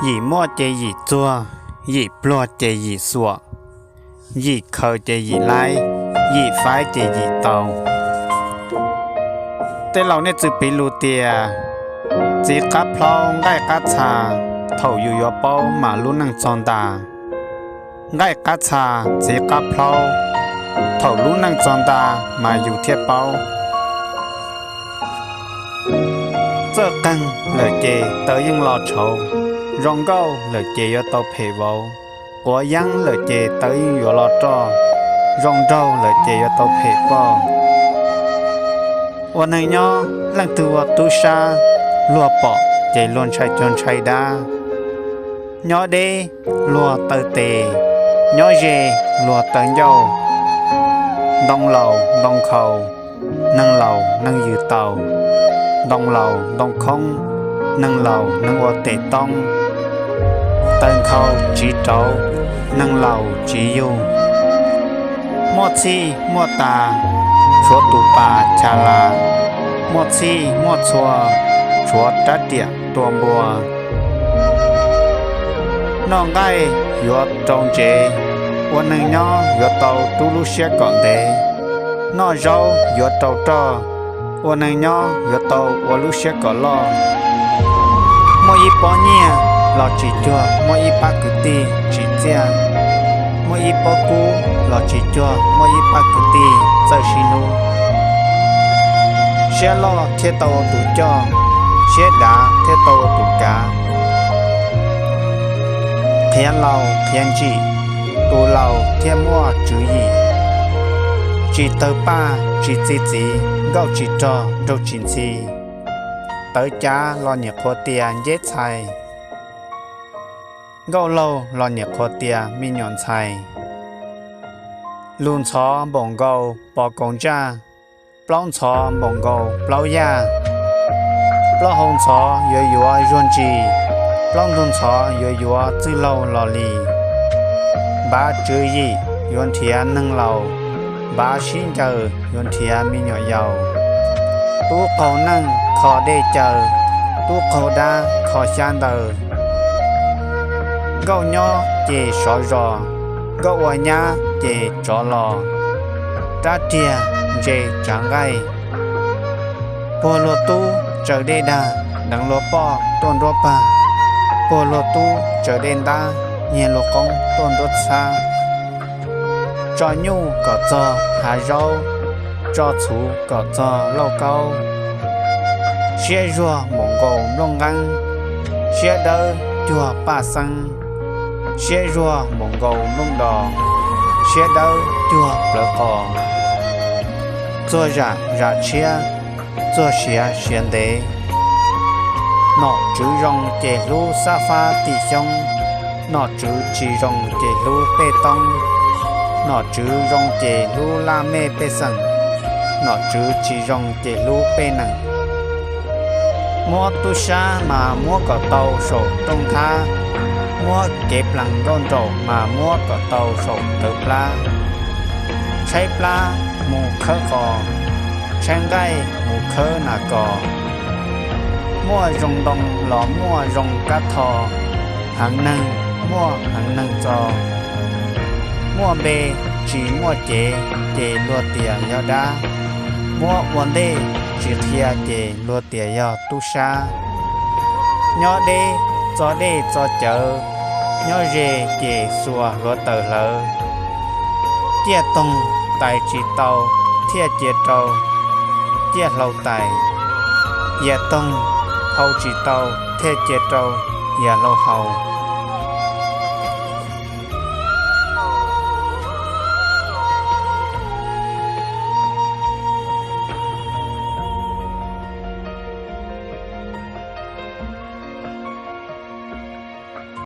Dì mua chê dì chua, dì plua chê dì sủa, dì khờ chê dì lái, dì phái chê dì tàu. Tế lâu nét chữ bí lù tìa, dì cáp lâu ngai cát trà, thầu yu yu bao mà lù năng chọn đà. Ngai cát trà, dì cáp lâu, thầu lù năng chọn đà mà yu thiết bao. Giờ căng lời chê tới những lò trầu, rong gâu lời chê yo tàu phê vô, của yang lời chê tới những yo lò trò, rong râu lời chê yo tàu phê vô. Ở này nhó lần từ tu sa lùa bỏ chê luôn chạy chôn chạy đa. Nhó đê lùa tờ tề, nhó dê lùa tờ dâu. Đông lầu đông khẩu, nâng lầu nâng dư tàu. Đông lầu đông không, nâng lầu nâng ô tệ tông. Tân khâu chỉ trấu, nâng lầu chỉ yêu. Mô chi mô tà, chúa tù bà chà là. Mô chi mô chùa, chúa trát địa tùa mùa. Nó ngay yếu trông chế, ô nâng nhỏ yếu tàu tu lưu xe còn đế. Nó rau yếu trâu trò, ô nâng nhỏ yếu tàu ô lưu xe còn lo. Mô y bó nhẹ, lò chỉ chua, mô y bá cử tì, chỉ chia. Mô y bó cú, lò chỉ chua, mô y bá cử tì, giờ xì nụ. Xe lo thiết tàu tù cho, xe đá thiết tàu tù cá. Thiên lầu thiên chỉ, tù lầu thiên mua chữ ý. Chỉ tờ ba, chỉ chỉ, gạo chỉ cho, rau chín chi. Tới cha lo nhiệt khô tia dễ xài. Gạo lâu lo nhiệt khô tia mi nhọn xài. Luôn chó bổng gạo bỏ công cha. Plong chó bổng gạo plau ya. Plong hông chó yếu yếu ruôn trì. Plong luôn chó yếu yếu chữ lâu lò lì. Ba chữ ý yuan thịa nâng lầu. Ba xin chờ yuan thịa mi nhỏ giàu. Tu cầu năng khó đê chờ, tu cầu đa khó xan đờ. Gạo nhỏ chê sọ rò, gạo hòa nhá chê trò lò. Trá trìa chê chẳng gai. Bồ lô tu chờ đê đà, đăng lô bò tôn rô bà. Bồ lô tu chờ đê đà, nhẹ lô công tôn rốt xa. Trò nhu có cho hà rau, trò chú có cho lâu cao. Xe rùa mông gầu nông ngăn, xe đơ chùa ba xăng. Xe rùa mông gầu nông đỏ, xe đơ chùa bờ cỏ. Chùa rạ chia, chùa xe xuyên đế. Nó chữ rong chê lũ xa pha tì xong. Nó chữ chỉ rong chê lũ bê tông. Nó chữ rong chê lũ la mê bê sẵn. Nó chữ chỉ rong chê lũ bê nặng. Mua tu sa mà mua có tàu sổ trong tha. Mua kẹp lăng đôn rổ mà mua có tàu sổ tự pla. Cháy pla mù khớ cò, chanh gai mù khớ nà cò. Mua rồng đồng lọ mua rồng cá thò. Hẳn nâng mua hẳn nâng cho. Mua bê chỉ mua chế lùa tìa nhau đá. Mua vấn đề chỉ thia để lùa tìa yo tu sa. Nhỏ đê cho chở. Nhỏ rê để xua lùa tờ lỡ. Tia tông tài chỉ tàu, thia chê trâu. Tia lâu tài. Dạ tông hậu chỉ tàu, thia chê trâu, dạ lâu hậu.